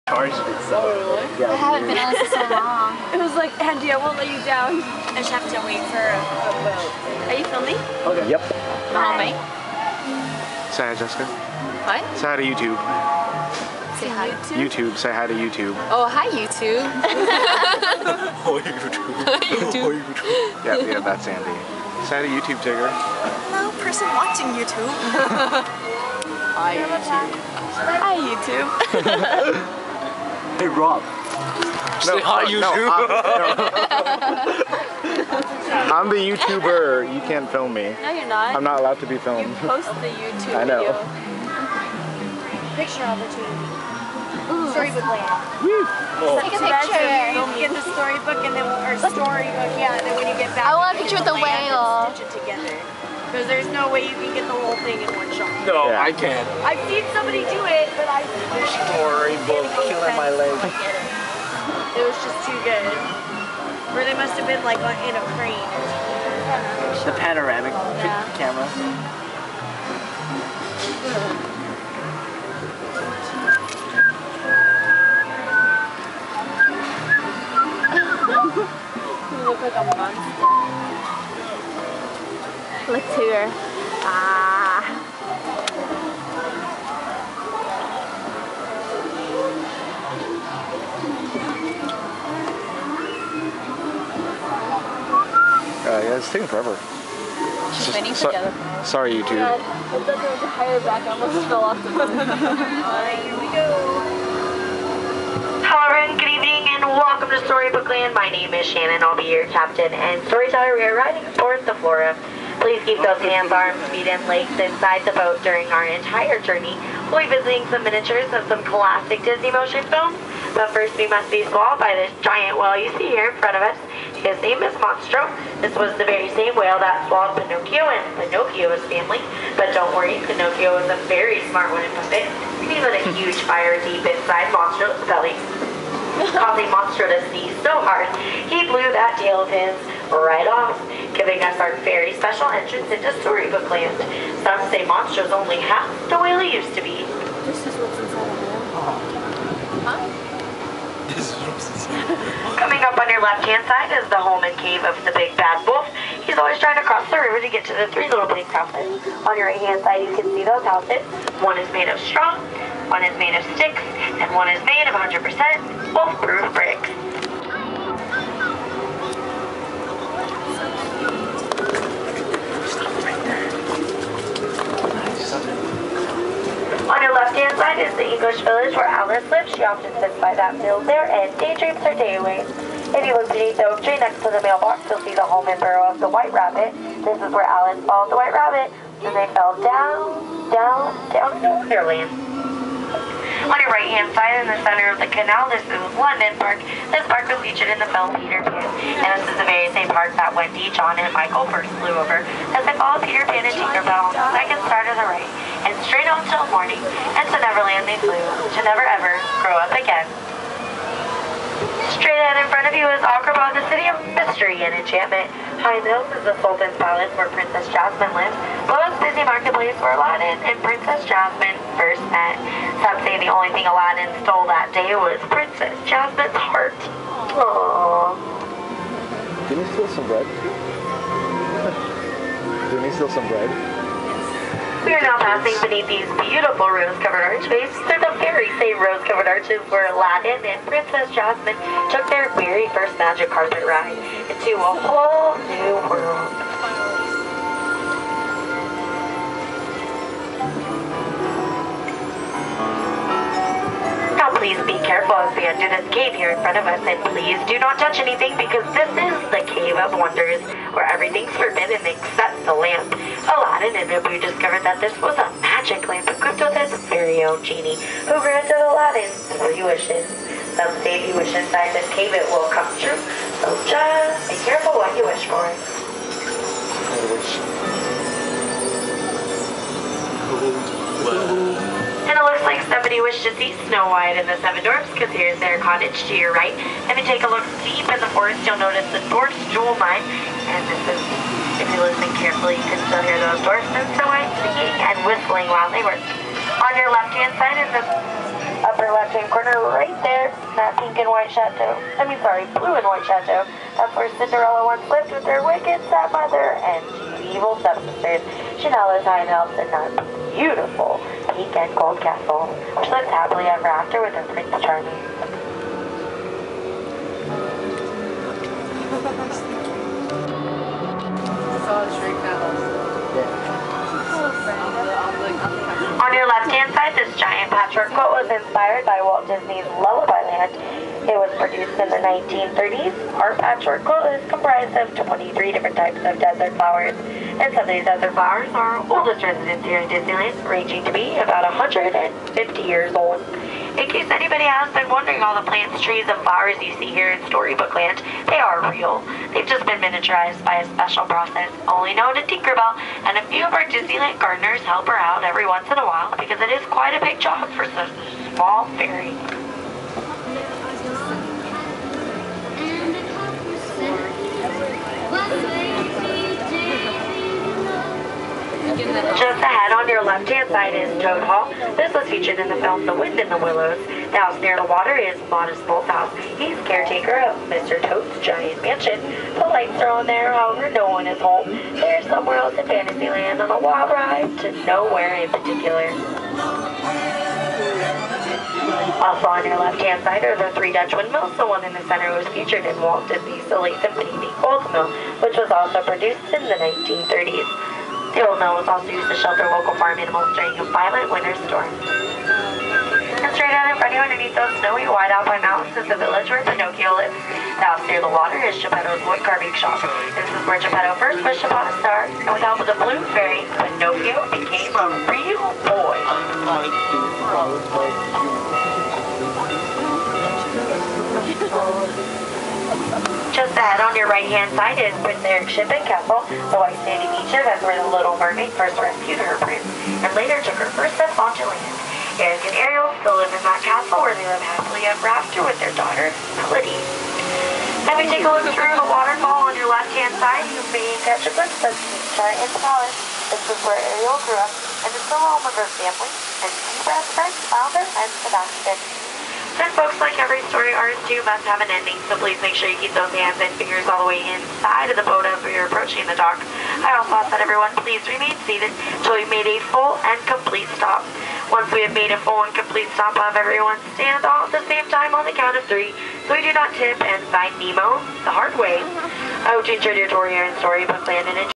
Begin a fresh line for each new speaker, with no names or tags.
Charged me. So really? Yeah,
I haven't been on this for so long.
It was like, Andy, I won't let you down. I just have to wait for a boat. Are you filming?
Okay. Yep.
Filming.
Say hi, Jessica.
What?
Say hi to YouTube.
Say hi.
YouTube. Say hi to YouTube.
Oh, hi, YouTube.
Oh, YouTube. Oh, YouTube. Yeah, that's Andy. Say hi to YouTube, Tigger.
Hello, person watching YouTube.
Hi, YouTube.
Hi, YouTube.
Hey, Rob.
Say hi, YouTube. I'm the YouTuber. You can't film me.
No, you're not.
I'm not allowed to be filmed.
You post the YouTube
I know.
video. Picture opportunity. Ooh, Storybook Land.
Woo.
Take a picture.
You get the storybook and then, or storybook, yeah, and then when you get back,
I want a picture with the whale.
Stitch it together. Because there's no way you can get the whole thing in one shot.
No,
Yeah.
I can't.
I've seen somebody do it, but I
Storybook killing my leg.
It was just too good. Or they must have been like in a crane.
The panoramic camera.
You look like a monster.
Look to her. Ah.
Yeah, it's taking forever.
She's waiting for the other.
Sorry, YouTube.
I thought there was a higher back. I almost fell off the boat. Alright, here we go.
Hello everyone, good evening and welcome to Storybook Land. My name is Shannon, I'll be your captain and storyteller. We are riding towards the Flora. Please keep those hands, arms, feet, and legs inside the boat during our entire journey. We'll be visiting some miniatures of some classic Disney motion films. But first we must be swallowed by this giant whale you see here in front of us. His name is Monstro. This was the very same whale that swallowed Pinocchio and Pinocchio's family. But don't worry, Pinocchio is a very smart one and puppet. He lit a huge fire deep inside Monstro's belly, causing Monstro to sneeze so hard, he blew that tail of his right off, giving us our very special entrance into Storybook Land. Some say Monstro's only half the whale he used to be.
This is what's inside of him. Huh?
Coming up on your left-hand side is the home and cave of the big bad wolf. He's always trying to cross the river to get to the three little pig houses. On your right-hand side, you can see those houses. One is made of straw, one is made of sticks, and one is made of 100% wolf-proof bricks. On your left-hand side is the English village where Alice lives. She often sits by that field there and daydreams her day away. If you look beneath the oak tree next to the mailbox, you'll see the home and burrow of the white rabbit. This is where Alice followed the white rabbit, and they fell down, down, down into Wonderland. On your right-hand side in the center of the canal, this is London Park. This park was featured in the film Peter Pan. And this is the very same park that Wendy, John, and Michael first flew over. As they followed Peter Pan and Tinkerbell on the second star to the right, and straight on till morning, and to Neverland they flew, to never ever grow up again. Straight ahead in front of you is Agrabah, the city of mystery and enchantment. High Hills is the Sultan's palace where Princess Jasmine lives. Below is Disney Marketplace where Aladdin and Princess Jasmine first met. Some say the only thing Aladdin stole that day was Princess Jasmine's heart. Aww.
Didn't he steal some bread? Didn't he steal some bread?
We are now passing beneath these beautiful rose-covered archways. They're the very same rose-covered arches where Aladdin and Princess Jasmine took their very first magic carpet ride into a whole new world. Now please be careful as we enter this cave here in front of us, and please do not touch anything because this is the Cave of Wonders, where everything's forbidden except the lamp. Aladdin and Abu discovered that this was a magic lamp equipped with his very own genie, who granted Aladdin 3 wishes. Some say if you wish inside this cave it will come true, so just be careful what you wish for. And it looks like somebody wished to see Snow White and the 7 Dwarfs, because here's their cottage to your right. If you take a look deep in the forest, you'll notice the dwarf's jewel mine. And this is, if you listen carefully, you can still hear those dwarfs and Snow White singing and whistling while they work. On your left-hand side is a upper left-hand corner, right there, that pink and white chateau. Blue and white chateau. That's where Cinderella once lived with her wicked stepmother and evil stepsisters. She now lives high in the Alps in that beautiful pink and gold castle, which lives happily ever after with her Prince Charming. On your left-hand side, this giant patchwork quilt was inspired by Walt Disney's Lullaby Land. It was produced in the 1930s. Our patchwork quilt is comprised of 23 different types of desert flowers, and some of these desert flowers are our oldest residents here in Disneyland, ranging to be about 150 years old. In case anybody has been wondering, all the plants, trees, and flowers you see here in Storybook Land, they are real. They've just been miniaturized by a special process only known to Tinkerbell, and a few of our Disneyland gardeners help her out every once in a while because it is quite a big job for such a small fairy. Just ahead on your left-hand side is Toad Hall. This was featured in the film The Wind in the Willows. The house near the water is Modest Mole's house. He's caretaker of Mr. Toad's giant mansion. The lights are on there, however, no one is home. They're somewhere else in Fantasyland on a wild ride to nowhere in particular. Also on your left-hand side are the 3 Dutch windmills. The one in the center was featured in Walt Disney's The Late Symphony Gold Mill, which was also produced in the 1930s. The old mill was also used to shelter local farm animals during a violent winter storm. And straight out in front of you, underneath those snowy white alpine mountains, is the village where Pinocchio lives. The house near the water is Geppetto's wood carving shop. This is where Geppetto first wished upon a star, and with the help of the blue fairy, Pinocchio became a real boy. Just ahead on your right-hand side is Prince Eric's ship and castle. The white sandy beaches, that's where the Little Mermaid first rescued her prince, and later took her first step onto land. Eric and Ariel still live in that castle where they live happily ever after with their daughter, Melody. If you take a look through the waterfall on your left-hand side, you may catch a glimpse of Giant's Palace. This is where Ariel grew up, and is the home of her family, and two best friends, Flounder and Sebastian. Since folks like every story, ours too must have an ending, so please make sure you keep those hands and fingers all the way inside of the boat as we are approaching the dock. I also ask that everyone please remain seated until we've made a full and complete stop. Once we have made a full and complete stop, I'll have everyone stand all at the same time on the count of 3, so we do not tip and find Nemo the hard way. I hope you enjoyed your tour here in Storybook Land and enjoy